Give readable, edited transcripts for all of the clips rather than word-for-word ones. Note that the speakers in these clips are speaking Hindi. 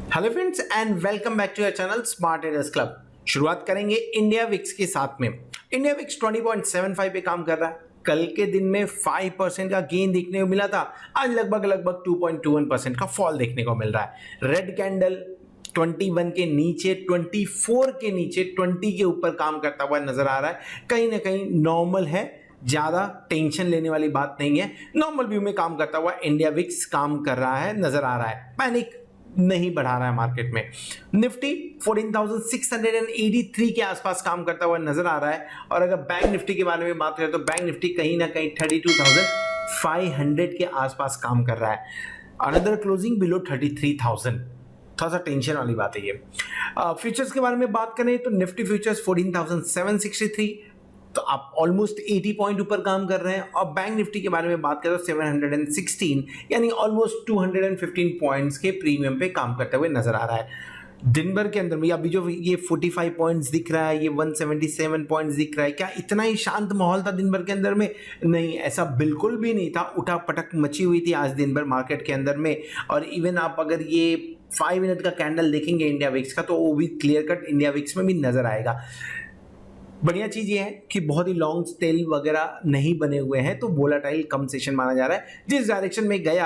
Hello friends and welcome back to your channel smart traders club. शुरुआत करेंगे इंडिया विक्स के साथ में। इंडिया विक्स 20.75 पे काम कर रहा है। कल के दिन में 5% का गेन देखने को मिला था, आज लगभग 2.21% का फॉल देखने को मिल रहा है। रेड कैंडल 21 के नीचे, 24 के नीचे, 20 के ऊपर काम करता हुआ नजर आ रहा है। कहीं ना कहीं नॉर्मल है, ज्यादा टेंशन लेने वाली बात नहीं है। नॉर्मल व्यू में काम करता हुआ इंडिया विक्स काम कर रहा है, नजर आ रहा है। पैनिक नहीं बढ़ा रहा है मार्केट में। निफ्टी 14,683 के आसपास काम करता हुआ नजर आ रहा है। और अगर बैंक निफ्टी के बारे में बात करें तो बैंक निफ्टी कहीं ना कहीं 32,500 के आसपास काम कर रहा है। Another closing below 33,000। थोड़ा सा टेंशन वाली बात है ये। फ्यूचर्स के बारे में बात करें तो निफ्टी फ्यूचर्स 14,763, तो आप ऑलमोस्ट 80 पॉइंट ऊपर काम कर रहे हैं। और बैंक निफ्टी के बारे में बात करें तो 716, यानी ऑलमोस्ट 215 पॉइंट्स के प्रीमियम पे काम करते हुए नजर आ रहा है। दिन भर के अंदर में अभी जो ये 45 पॉइंट्स दिख रहा है, ये 177 पॉइंट्स दिख रहा है, क्या इतना ही शांत माहौल था दिन भर के अंदर में? नहीं, ऐसा बिल्कुल भी नहीं था। उठा पटक मची हुई थी आज दिन भर मार्केट के अंदर में। और इवन आप अगर ये 5 मिनट का कैंडल देखेंगे इंडिया विक्स का, तो वो भी क्लियर कट इंडिया विक्स में भी नजर आएगा। बढ़िया चीज ये है कि बहुत ही लॉन्ग टेल वगैरह नहीं बने हुए हैं, तो वोलाटाइल कम सेशन माना जा रहा है। जिस डायरेक्शन में गया,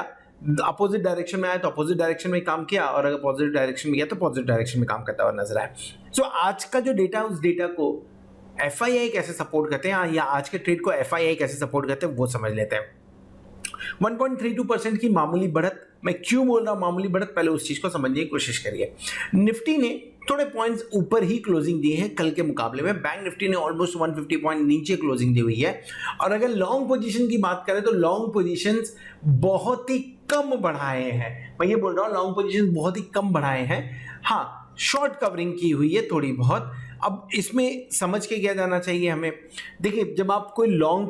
अपोजिट डायरेक्शन में आया तो अपोजिट डायरेक्शन में काम किया, और अगर पॉजिटिव डायरेक्शन में गया तो पॉजिटिव डायरेक्शन में काम करता हुआ नजर आया। सो आज का जो डेटा, उस डेटा को एफआईआई कैसे सपोर्ट करते हैं, या आज के ट्रेड को एफआईआई कैसे सपोर्ट करते हैं, वो समझ लेते हैं। 1.32% की मामूली बढ़त। मैं क्यों बोल रहा हूं मामूली बढ़त, पहले उस चीज को समझने की कोशिश करिए। निफ्टी ने थोड़े पॉइंट्स ऊपर ही क्लोजिंग दी है कल के मुकाबले में। बैंक निफ्टी ने ऑलमोस्ट 150 पॉइंट नीचे क्लोजिंग दी हुई है। और अगर लॉन्ग पोजीशन की बात करें तो लॉन्ग पोजीशंस बहुत ही कम बढ़ाए हैं। मैं ये बोल रहा हूं लॉन्ग पोजीशंस बहुत ही कम बढ़ाए हैं। हाँ, शॉर्ट कवरिंग की हुई है थोड़ी बहुत। अब इसमें समझ के क्या जाना चाहिए हमें? देखिए, जब आप कोई लॉन्ग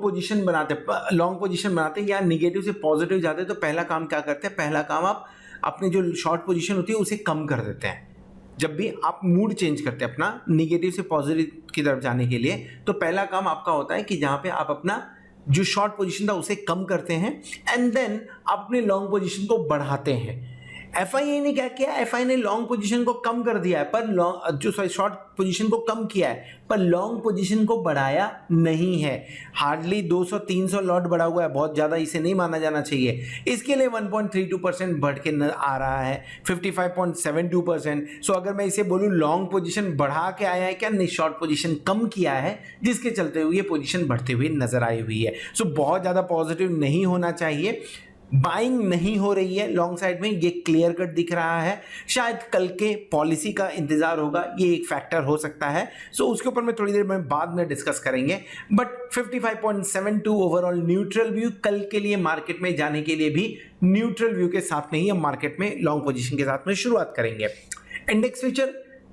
पोजीशन बनाते या निगेटिव से पॉजिटिव जाते हैं, तो पहला काम क्या करते हैं? पहला काम आप अपने जो शॉर्ट पोजीशन होती है उसे कम कर देते हैं। जब भी आप मूड चेंज करते हैं अपना निगेटिव से पॉजिटिव की तरफ जाने के लिए, तो पहला काम आपका होता है कि जहां पे आप अपना जो शॉर्ट पोजीशन था उसे कम करते हैं, एंड देन आप अपने लॉन्ग पोजीशन को बढ़ाते हैं। एफआईआई ने क्या किया? एफआईआई ने लॉन्ग पोजीशन को कम कर दिया है, पर शॉर्ट पोजीशन को कम किया है, पर लॉन्ग पोजीशन को बढ़ाया नहीं है। हार्डली 200-300 लॉट बढ़ा हुआ है, बहुत ज्यादा इसे नहीं माना जाना चाहिए। इसके लिए 1.32% बढ़ के आ रहा है, 55.72%। सो अगर मैं इसे बोलूं लॉन्ग पोजीशन बढ़ा के आया है क्या? नहीं, शॉर्ट पोजीशन कम किया है, जिसके चलते हुए ये पोजीशन बढ़ते हुए नजर आई हुई है। सो बहुत ज्यादा पॉजिटिव नहीं होना चाहिए। बाइंग नहीं हो रही है लॉन्ग साइड में, ये क्लियर कट दिख रहा है। शायद कल के पॉलिसी का इंतजार होगा, ये एक फैक्टर हो सकता है। सो उसके ऊपर में थोड़ी देर में बाद में डिस्कस करेंगे। बट 55.72 ओवरऑल न्यूट्रल व्यू कल के लिए, मार्केट में जाने के लिए भी न्यूट्रल व्यू के साथ में ही हम मार्केट में लॉन्ग पोजीशन के साथ में शुरुआत करेंगे। इंडेक्स फ्यूचर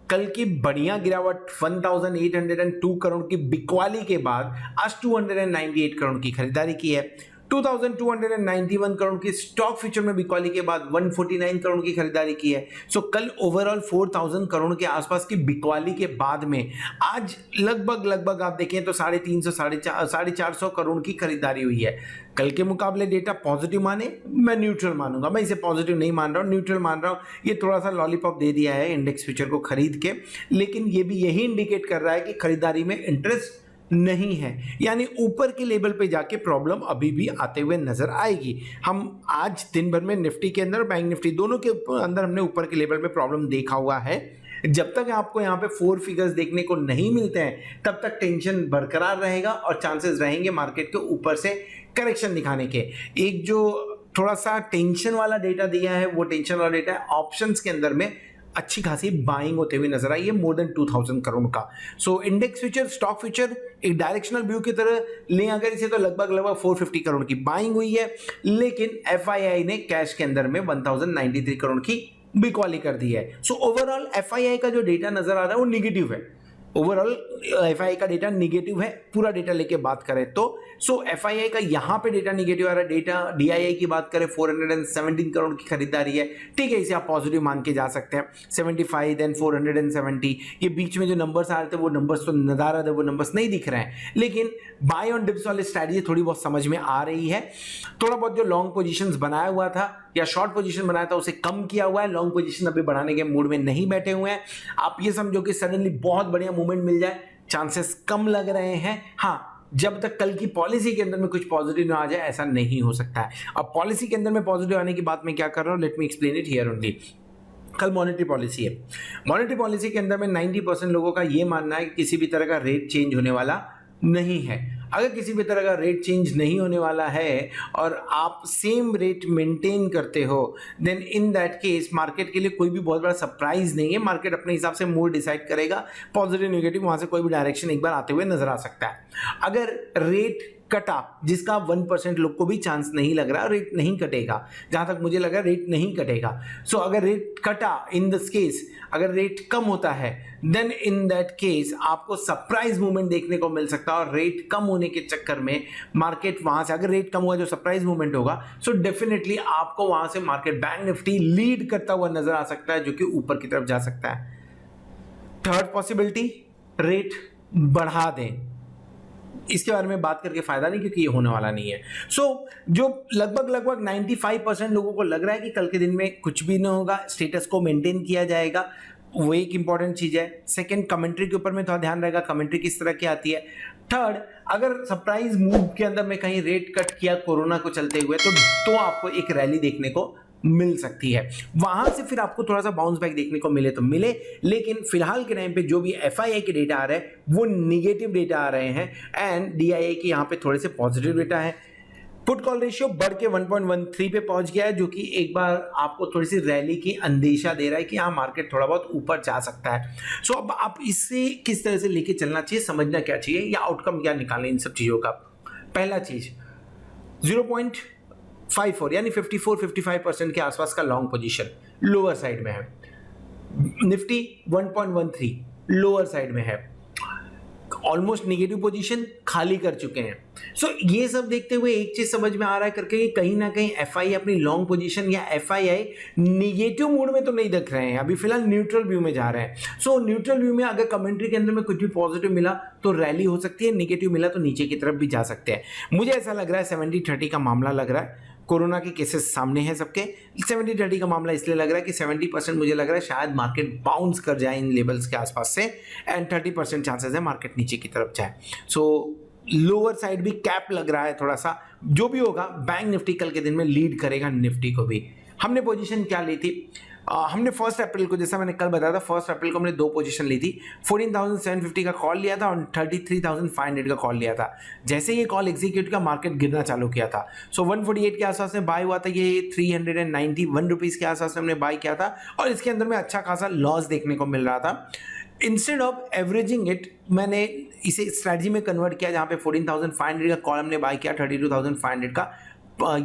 कल की बढ़िया गिरावट, 1802 करोड़ की बिकवाली के बाद आज 298 करोड़ की खरीदारी की है। 2291 करोड़ की स्टॉक फ्यूचर में बिकवाली के बाद 149 करोड़ की खरीदारी की है। सो कल ओवरऑल 4000 करोड़ के आसपास की बिकवाली के बाद में आज लगभग आप देखें तो 350 450 करोड़ की खरीदारी हुई है। कल के मुकाबले डेटा पॉजिटिव माने, मैं न्यूट्रल मानूंगा। मैं इसे पॉजिटिव नहीं मान रहा हूं, न्यूट्रल मान रहा हूं। ये थोड़ा सा लॉलीपॉप दे दिया है इंडेक्स फ्यूचर को खरीद के, लेकिन ये भी यही इंडिकेट कर रहा है कि खरीदारी में इंटरेस्ट नहीं है, यानी ऊपर के लेवल पे जाके प्रॉब्लम अभी भी आते हुए नजर आएगी। हम आज दिन भर में निफ्टी के अंदर, बैंक निफ्टी दोनों के अंदर हमने ऊपर के लेवल पे प्रॉब्लम देखा हुआ है। जब तक आपको यहाँ पे 4 फिगर्स देखने को नहीं मिलते हैं, तब तक टेंशन बरकरार रहेगा और चांसेस रहेंगे मार्केट के ऊपर से करेक्शन दिखाने के। एक जो थोड़ा सा टेंशन वाला डेटा दिया है, वो टेंशन वाला डेटा है ऑप्शंस के अंदर में अच्छी खासी बाइंग होते हुए नजर आई है, मोर देन 2000 करोड़ का। So index future, stock future एक डायरेक्शनल व्यू की तरह लें अगर इसे, तो लगभग 450 करोड़ की बाइंग हुई है। लेकिन एफआईआई ने कैश के अंदर में 1093 करोड़ की बिकवाली कर दी है। सो ओवरऑल एफआईआई का जो डेटा नजर आ रहा है वो निगेटिव है। ओवरऑल एफआईआई का डेटा निगेटिव है, पूरा डेटा लेके बात करें तो। सो एफआईआई का यहां पे डेटा निगेटिव आ रहा है। डेटा डीआईआई की बात करें 417 करोड़ की खरीदारी है, ठीक है, इसे आप पॉजिटिव मान के जा सकते हैं। 75 देन 470, ये बीच में जो नंबर्स आ रहे थे वो नंबर्स तो नदारद है, वो नंबर्स नहीं दिख रहे हैं। लेकिन बाय ऑन डिप्स वाली स्ट्रैटेजी थोड़ी बहुत समझ में आ रही है। थोड़ा बहुत जो लॉन्ग पोजीशंस बनाया हुआ था या शॉर्ट पोजीशन बनाया था उसे कम किया हुआ है, लॉन्ग पोजीशन अभी बढ़ाने के मूड में नहीं बैठे हुए हैं। आप ये समझो कि सडनली बहुत बढ़िया मूवमेंट मिल जाए, चांसेस कम लग रहे हैं। हाँ, जब तक कल की पॉलिसी के अंदर में कुछ पॉजिटिव ना आ जाए ऐसा नहीं हो सकता है। अब पॉलिसी के अंदर में पॉजिटिव आने की बात मैं क्या कर रहा हूं, let me explain it here only. कल मॉनेटरी पॉलिसी है, मॉनेटरी पॉलिसी के अंदर में 90% लोगों का ये मानना है कि किसी भी तरह का रेट चेंज होने वाला नहीं है। अगर किसी भी तरह का रेट चेंज नहीं होने वाला है और आप सेम रेट मेंटेन करते हो, then in that case market के लिए कोई भी बहुत बड़ा सरप्राइज नहीं है। मार्केट अपने हिसाब से मूड डिसाइड करेगा, पॉजिटिव नेगेटिव वहां से कोई भी डायरेक्शन एक बार आते हुए नजर आ सकता है। अगर रेट कटा, जिसका 1% लोग को भी चांस नहीं लग रहा, रेट नहीं कटेगा, जहां तक मुझे लगा रेट नहीं कटेगा। सो अगर रेट कटा, इन दिस केस अगर रेट कम होता है, देन इन दैट केस आपको सरप्राइज मूवमेंट देखने को मिल सकता है। और रेट कम होने के चक्कर में मार्केट वहां से, अगर रेट कम हुआ जो सरप्राइज मूवमेंट होगा, सो डेफिनेटली आपको वहां से मार्केट बैंक निफ्टी लीड करता हुआ नजर आ सकता है, जो कि ऊपर की तरफ जा सकता है। थर्ड पॉसिबिलिटी, रेट बढ़ा दें। इसके बारे में बात करके फायदा नहीं, क्योंकि ये होने वाला नहीं है। जो लगभग 95% लोगों को लग रहा है कि कल के दिन में कुछ भी नहीं होगा, स्टेटस को मेंटेन किया जाएगा, वो एक इंपॉर्टेंट चीज है। सेकंड, कमेंट्री के ऊपर में थोड़ा ध्यान रहेगा, कमेंट्री किस तरह की आती है। थर्ड, अगर सरप्राइज मूव के अंदर में कहीं रेट कट किया कोरोना को चलते हुए, तो आपको एक रैली देखने को मिल सकती है। वहां से फिर आपको थोड़ा सा बाउंस बैक देखने को मिले तो मिले, लेकिन फिलहाल के टाइम पे जो भी एफआईआई के डेटा आ रहे हैं वो निगेटिव डेटा आ रहे हैं, एंड डीआईआई के यहाँ पे थोड़े से पॉजिटिव डेटा है। पुट कॉल रेशियो बढ़ के 1.13 पे पहुंच गया है, जो कि एक बार आपको थोड़ी सी रैली की अंदेशा दे रहा है कि हाँ मार्केट थोड़ा बहुत ऊपर जा सकता है। सो अब आप इससे किस तरह से लेके चलना चाहिए, समझना क्या चाहिए, या आउटकम क्या निकालें इन सब चीजों का। पहला चीज, 0.54 यानी 54-55% के आसपास का लॉन्ग पोजीशन लोअर साइड में है। निफ्टी 1.13 लोअर साइड में है, ऑलमोस्ट नेगेटिव पोजीशन खाली कर चुके हैं। सो ये सब देखते हुए एक चीज समझ में आ रहा है करके कि कहीं ना कहीं एफआई अपनी लॉन्ग पोजीशन या एफआईआई निगेटिव मूड में तो नहीं दिख रहे हैं, अभी फिलहाल न्यूट्रल व्यू में जा रहे हैं। सो न्यूट्रल व्यू में अगर कमेंट्री के अंदर में कुछ भी पॉजिटिव मिला तो रैली हो सकती है, नेगेटिव मिला तो नीचे की तरफ भी जा सकते हैं। मुझे ऐसा लग रहा है 70-30 का मामला लग रहा है। कोरोना के केसेस सामने हैं सबके, 70-30 का मामला इसलिए लग रहा है कि 70% मुझे लग रहा है शायद मार्केट बाउंस कर जाए इन लेवल्स के आसपास से, एंड 30% चांसेस है मार्केट नीचे की तरफ जाए। सो लोअर साइड भी कैप लग रहा है थोड़ा सा। जो भी होगा, बैंक निफ्टी कल के दिन में लीड करेगा निफ्टी को भी। हमने पोजीशन क्या ली थी, हमने 1 अप्रैल को, जैसा मैंने कल बताया था, 1 अप्रैल को हमने 2 पोजीशन ली थी। 14,750 का कॉल लिया था और 33,500 का कॉल लिया था। जैसे ये कॉल एग्जीक्यूट का, मार्केट गिरना चालू किया था। सो 148 के आसपास में बाय हुआ था, ये 391 रुपीज के आसपास में हमने बाय किया था, और इसके अंदर में अच्छा खासा लॉस देखने को मिल रहा था। इंस्टेड ऑफ एवरेजिंग इट, मैंने इसे स्ट्रैटेजी में कन्वर्ट किया, जहां पे 14,500 का कॉल हमने बाय किया, 32,500 का,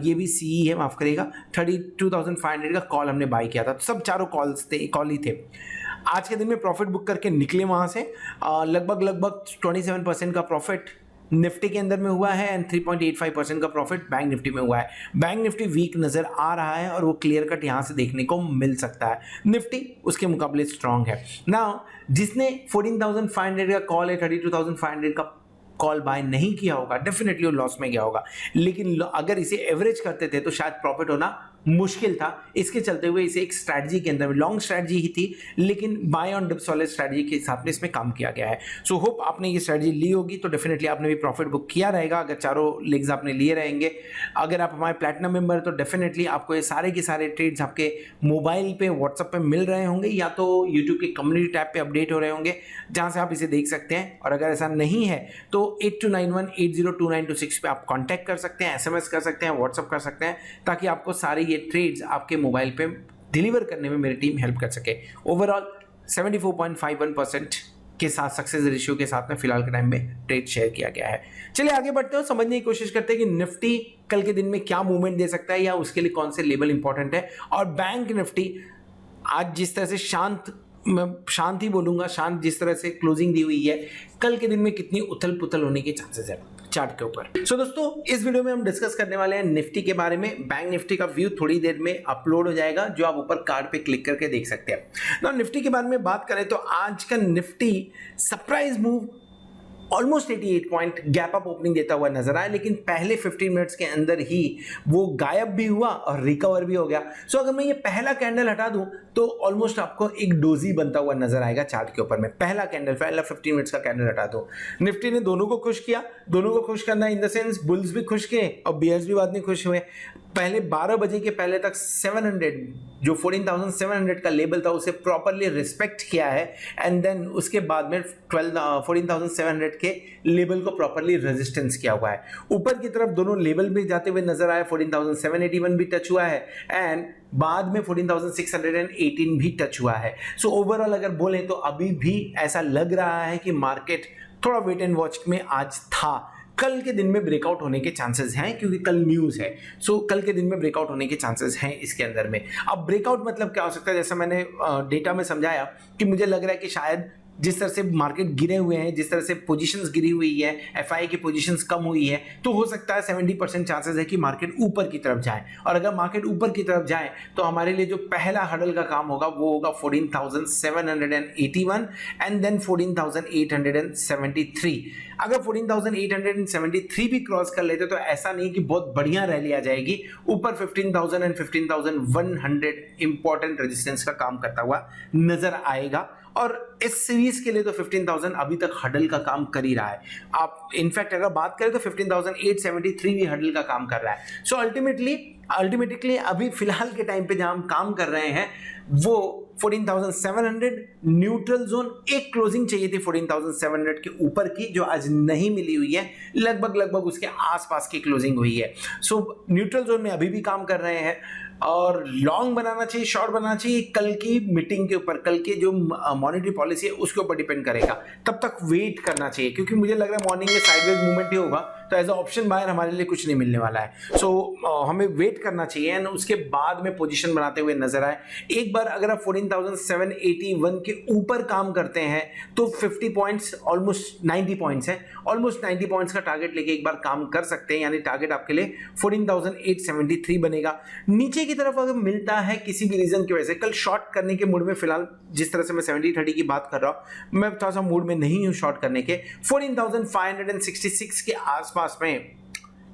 ये भी सीई है, माफ करेगा, 32,500 का कॉल हमने बाय किया था। तो सब चारों कॉल ही थे। आज के दिन में प्रॉफिट बुक करके निकले वहां से, लगभग 27% का प्रॉफिट निफ्टी के अंदर में हुआ है, एंड 3.85% का प्रॉफिट बैंक निफ्टी में हुआ है। बैंक निफ्टी वीक नजर आ रहा है और वो क्लियर कट यहां से देखने को मिल सकता है। निफ्टी उसके मुकाबले स्ट्रांग है। नाउ जिसने 14,500 का कॉल है, 32,500 का कॉल बाय नहीं किया होगा, डेफिनेटली वो लॉस में गया होगा। लेकिन अगर इसे एवरेज करते थे तो शायद प्रॉफिट होना मुश्किल था। इसके चलते हुए इसे एक स्ट्रैटेजी के अंदर, लॉन्ग स्ट्रैटेजी ही थी, लेकिन बाय ऑन डिप्स वाले स्ट्रैटेजी के हिसाब में इसमें काम किया गया है। सो होप आपने ये स्ट्रैटेजी ली होगी, तो डेफिनेटली आपने भी प्रॉफिट बुक किया रहेगा अगर चारों लेग्स आपने लिए रहेंगे। अगर आप हमारे प्लैटिनम मेंबर, तो डेफिनेटली आपको ये सारे के सारे ट्रेड्स आपके मोबाइल पे, व्हाट्सएप पे मिल रहे होंगे, या तो यूट्यूब के कम्युनिटी टैब पे अपडेट हो रहे होंगे, जहां से आप इसे देख सकते हैं। और अगर ऐसा नहीं है तो 8291802926 पे आप कॉन्टैक्ट कर सकते हैं, SMS कर सकते हैं, व्हाट्सएप कर सकते हैं, ताकि आपको सारे ये ट्रेड्स आपके मोबाइल पे डिलीवर करने में मेरी टीम हेल्प कर सके। ओवरऑल 74.51% के साथ सक्सेस रेशियो के साथ में फिलहाल के टाइम में ट्रेड शेयर किया गया है। चलिए आगे बढ़ते हो, समझने की कोशिश करते हैं कि निफ्टी कल के दिन में क्या मूवमेंट दे सकता है, या उसके लिए कौन से लेवल इंपॉर्टेंट है। और बैंक निफ्टी आज जिस तरह से शांत ही बोलूंगा, शांत जिस तरह से क्लोजिंग दी हुई है, कल के दिन में कितनी उथल पुथल होने के चांसेस है चार्ट के ऊपर। सो दोस्तों, इस वीडियो में हम डिस्कस करने वाले हैं निफ्टी के बारे में। बैंक निफ्टी का व्यू थोड़ी देर में अपलोड हो जाएगा, जो आप ऊपर कार्ड पे क्लिक करके देख सकते हैं। ना निफ्टी के बारे में बात करें तो आज का Nifty surprise move almost 88 point gap up opening देता हुआ नजर आया, लेकिन पहले 15 मिनट्स के अंदर ही वो गायब भी हुआ और रिकवर भी हो गया। सो अगर मैं ये पहला कैंडल हटा दूं तो ऑलमोस्ट आपको एक डोजी बनता हुआ नजर आएगा चार्ट के ऊपर में। पहला 15 मिनट्स का कैंडल हटा दो। निफ्टी ने दोनों को खुश किया, दोनों को खुश करना इन द सेंस बुल्स भी खुश किए और बियर्स भी बाद में खुश हुए। पहले 12 बजे के पहले तक 700 जो 14,700 का लेवल था उसे प्रॉपरली रिस्पेक्ट किया है, एंड देन उसके बाद में 14,700 के लेवल को प्रॉपरली रेजिस्टेंस किया हुआ है। ऊपर की तरफ दोनों लेवल भी जाते हुए नजर आए, 14,781 भी टच हुआ है एंड बाद में 14,618 भी टच हुआ है। सो ओवरऑल अगर बोलें तो अभी भी ऐसा लग रहा है कि मार्केट थोड़ा वेट एंड वॉच में आज था। कल के दिन में ब्रेकआउट होने के चांसेस हैं क्योंकि कल न्यूज़ है। सो कल के दिन में ब्रेकआउट होने के चांसेस हैं इसके अंदर में। अब ब्रेकआउट मतलब क्या हो सकता है, जैसा मैंने डेटा में समझाया कि मुझे लग रहा है कि शायद जिस तरह से मार्केट गिरे हुए हैं, जिस तरह से पोजीशंस गिरी हुई है, एफआई की पोजीशंस कम हुई है, तो हो सकता है 70% चांसेस है कि मार्केट ऊपर की तरफ जाए। और अगर मार्केट ऊपर की तरफ जाए तो हमारे लिए जो पहला हडल का काम होगा वो होगा 14,781 एंड देन 14,873। अगर 14,873 भी क्रॉस कर लेते तो ऐसा नहीं कि बहुत बढ़िया रैली आ जाएगी, ऊपर 15,000 एंड 15,100 इंपॉर्टेंट रेजिस्टेंस का काम करता हुआ नजर आएगा। और इस सीरीज के लिए तो 15,000 अभी तक हडल का काम कर ही रहा है। आप इनफैक्ट अगर बात करें तो 15,873 भी हडल का काम कर रहा है। सो अल्टीमेटली अभी फिलहाल के टाइम पे जहां हम काम कर रहे हैं वो 14,700 न्यूट्रल जोन, एक क्लोजिंग चाहिए थी 14,700 के ऊपर की जो आज नहीं मिली हुई है, लगभग उसके आसपास की क्लोजिंग हुई है। सो न्यूट्रल जोन में अभी भी काम कर रहे हैं और लॉन्ग बनाना चाहिए, शॉर्ट बनाना चाहिए, कल की मीटिंग के ऊपर, कल के जो मॉनेटरी पॉलिसी है उसके ऊपर डिपेंड करेगा। तब तक वेट करना चाहिए क्योंकि मुझे लग रहा है मॉर्निंग में साइडवेज मूवमेंट ही होगा, तो एज अ ऑप्शन बायर हमारे लिए कुछ नहीं मिलने वाला है। सो हमें वेट करना चाहिए एंड उसके बाद में पोजीशन बनाते हुए नजर आए। एक बार अगर आप 14,781 के ऊपर काम करते हैं तो 50 पॉइंट्स, ऑलमोस्ट 90 पॉइंट्स है, ऑलमोस्ट 90 पॉइंट्स का टारगेट लेके एक बार काम कर सकते हैं, यानी टारगेट आपके लिए 14,873 बनेगा। नीचे की तरफ अगर मिलता है किसी भी रीजन की वजह से, कल शॉर्ट करने के मूड में फिलहाल जिस तरह से मैं 70-30 की बात कर रहा हूं, मैं थोड़ा सा मूड में नहीं हूं शॉर्ट करने के, 14,566 के आसपास में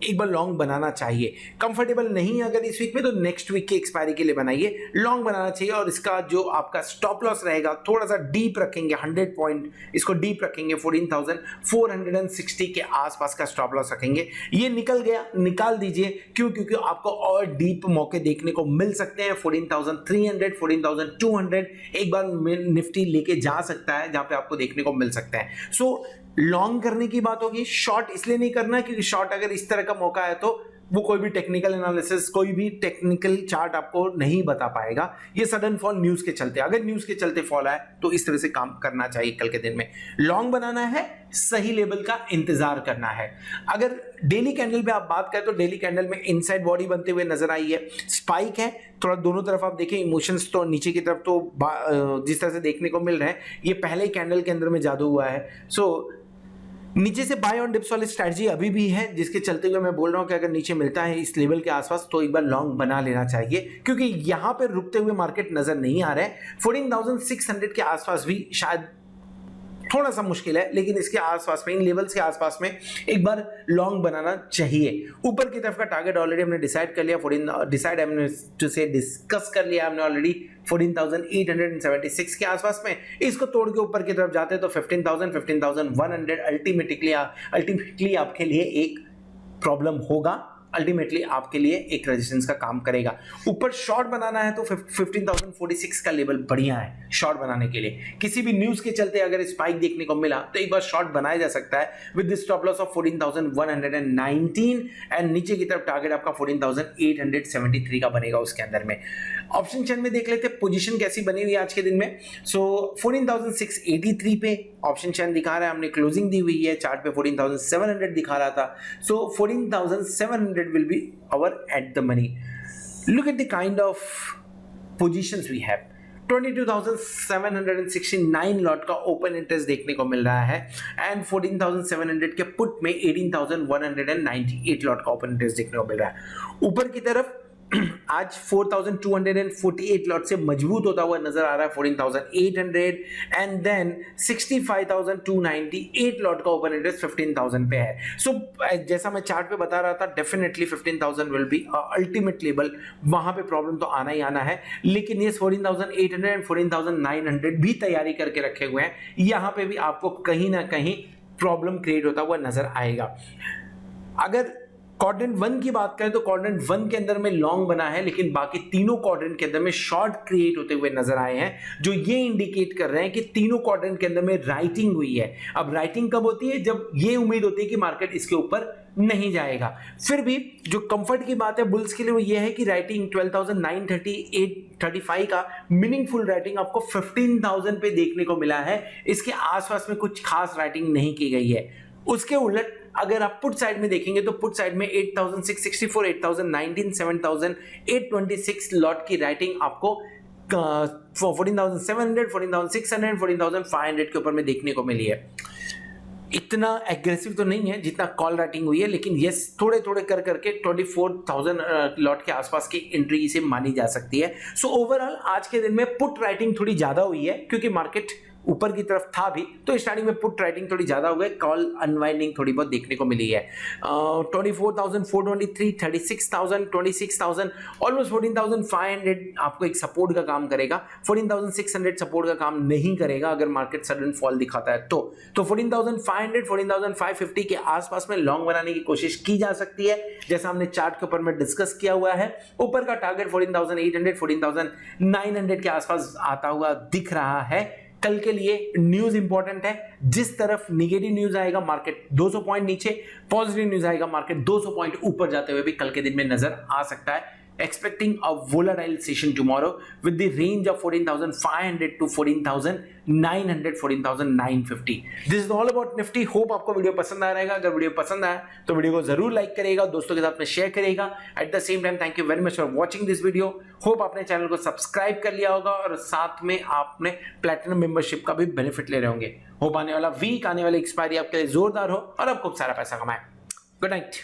एक बार लॉन्ग बनाना चाहिए। कंफर्टेबल नहीं अगर इस वीक में तो नेक्स्ट वीक की एक्सपायरी के लिए बनाइए, लॉन्ग बनाना चाहिए। और इसका जो आपका स्टॉप लॉस रहेगा थोड़ा सा डीप रखेंगे, 100 पॉइंट इसको डीप रखेंगे, 14,460 के आसपास का स्टॉप लॉस रखेंगे। ये निकल गया, निकाल दीजिए, क्योंकि आपको और डीप मौके देखने को मिल सकते हैं। 14,300, 14,200 एक बार निफ्टी लेके जा सकता है जहां पे आपको देखने को मिल सकते हैं। सो लॉन्ग करने की बात होगी, शॉर्ट इसलिए नहीं करना क्योंकि शॉर्ट अगर इस तरह का मौका है तो वो कोई भी टेक्निकल एनालिसिस, कोई भी टेक्निकल चार्ट आपको नहीं बता पाएगा। ये सडन फॉल न्यूज के चलते, अगर न्यूज के चलते फॉल आए तो इस तरह से काम करना चाहिए। कल के दिन में लॉन्ग बनाना है, सही लेवल का इंतजार करना है। अगर डेली कैंडल पे आप बात करें तो डेली कैंडल में इनसाइड बॉडी बनते हुए नजर आई है, स्पाइक है, थोड़ा दोनों तरफ आप देखें, इमोशंस तो नीचे की तरफ तो जिस तरह से देखने को मिल रहे हैं, ये पहले ही कैंडल के अंदर में जादू हुआ है। सो नीचे से बाय ऑन डिप्स वाली स्ट्रैटेजी अभी भी है, जिसके चलते हुए मैं बोल रहा हूं कि अगर नीचे मिलता है इस लेवल के आसपास तो एक बार लॉन्ग बना लेना चाहिए, क्योंकि यहां पे रुकते हुए मार्केट नजर नहीं आ रहा है। 14,600 के आसपास भी शायद थोड़ा सा मुश्किल है, लेकिन इसके आसपास में, इन लेवल्स के आसपास में एक बार लॉन्ग बनाना चाहिए। ऊपर की तरफ का टारगेट ऑलरेडी हमने डिसाइड कर लिया, डिस्कस कर लिया हमने ऑलरेडी 14,876 के आसपास में। इसको तोड़ के ऊपर की तरफ जाते हैं तो 15,000, 15,100 अल्टीमेटली आपके लिए एक प्रॉब्लम होगा, अल्टीमेटली आपके लिए एक रेजिस्टेंस का काम करेगा। ऊपर शॉर्ट बनाना है तो 15,046 का लेवल बढ़िया है शॉर्ट बनाने के लिए। किसी भी न्यूज के चलते अगर स्पाइक देखने को मिला तो एक बार शॉर्ट बनाया जा सकता है with the stop loss of 14,119 and नीचे की तरफ टारगेट आपका 14,873 का बनेगा उसके अंदर में। ऑप्शन चेन में देख लेते हैं पोजीशन कैसी बनी हुई है आज के दिन में। सो 14,683 पे ऑप्शन चेन दिखा रहा है, हमने क्लोजिंग दी हुई है, चार्ट पे 14,700 दिखा रहा था। सो 14,700 will be our at the money. Look at the kind of positions we have. 22,769 lot का ओपन इंटरेस्ट देखने को मिल रहा है एंड 14,700 के पुट में 18,198 लॉट का ओपन इंटरेस्ट देखने को मिल रहा है। ऊपर की तरफ आज 4248 लॉट से मजबूत होता हुआ नजर आ रहा है 14,800 एंड देन 65,298 लॉट का ओपन इंटरेस्ट 15,000 पे है। सो जैसा मैं चार्ट पे बता रहा था, definitely 15,000 will be ultimate level, वहां पे प्रॉब्लम तो आना ही आना है, लेकिन ये 14,800 एंड 14,900 भी तैयारी करके रखे हुए हैं, यहां पे भी आपको कहीं ना कहीं प्रॉब्लम क्रिएट होता हुआ नजर आएगा। अगर क्वाड्रेंट 1 की बात करें तो क्वाड्रेंट 1 के अंदर में लॉन्ग बना है, लेकिन बाकी तीनों क्वाड्रेंट के अंदर में शॉर्ट क्रिएट होते हुए नजर आए हैं, जो ये इंडिकेट कर रहे हैं कि तीनों क्वाड्रेंट के अंदर में राइटिंग हुई है। अब राइटिंग कब होती है? जब ये उम्मीद होती है कि मार्केट इसके ऊपर नहीं जाएगा। फिर भी जो कंफर्ट की बात है बुल्स के लिए वो ये है कि राइटिंग 12,938-35 का मीनिंगफुल राइटिंग आपको 15,000 पे देखने को मिला है। इसके आसपास में कुछ खास राइटिंग नहीं की गई है। उसके उलट अगर आप पुट साइड में देखेंगे तो पुट साइड में 8,664, 8,019, 7,826 लॉट की राइटिंग आपको 14,700, 14,600, 14,500 के ऊपर में देखने को मिली है। इतना एग्रेसिव तो नहीं है जितना कॉल राइटिंग हुई है, लेकिन यस थोड़े थोड़े कर करके 24,000 लॉट के आसपास की एंट्री इसे मानी जा सकती है। सो ओवरऑल आज के दिन में पुट राइटिंग थोड़ी ज्यादा हुई है, क्योंकि मार्केट ऊपर की तरफ था भी, तो स्टार्टिंग में पुट राइटिंग थोड़ी ज्यादा हो गई, कॉल अनवाइंडिंग थोड़ी बहुत देखने को मिली है। 24,423, 36,000, 26,000, ऑलमोस्ट 14,500 आपको एक सपोर्ट का काम करेगा। 14,600 सपोर्ट का काम नहीं करेगा अगर मार्केट सडन फॉल दिखाता है तो 14,500, 14,550 के आसपास में लॉन्ग बनाने की कोशिश की जा सकती है, जैसा हमने चार्ट के ऊपर में डिस्कस किया हुआ है। ऊपर का टारगेट 14,800, 14,900 के आसपास आता हुआ दिख रहा है। कल के लिए न्यूज इंपॉर्टेंट है, जिस तरफ निगेटिव न्यूज आएगा मार्केट 200 पॉइंट नीचे, पॉजिटिव न्यूज आएगा मार्केट 200 पॉइंट ऊपर जाते हुए भी कल के दिन में नजर आ सकता है। Expecting a volatile session tomorrow with the range of 14,500 to 14,900, 14,950. This is all about Nifty. Hope आपको वीडियो पसंद आ रहेगा। अगर वीडियो पसंद आया तो वीडियो को जरूर लाइक करेगा, दोस्तों के साथ में शेयर करेगा। At the same time, thank you very much for watching this video. Hope आपने चैनल को सब्सक्राइब कर लिया होगा और साथ में आपने प्लैटिनम मेंबरशिप का भी बेनिफिट ले रहे होंगे। होप आने वाला वीक, आने वाली एक्सपायरी आपके लिए जोरदार हो और आप खूब सारा पैसा कमाएं। Good night.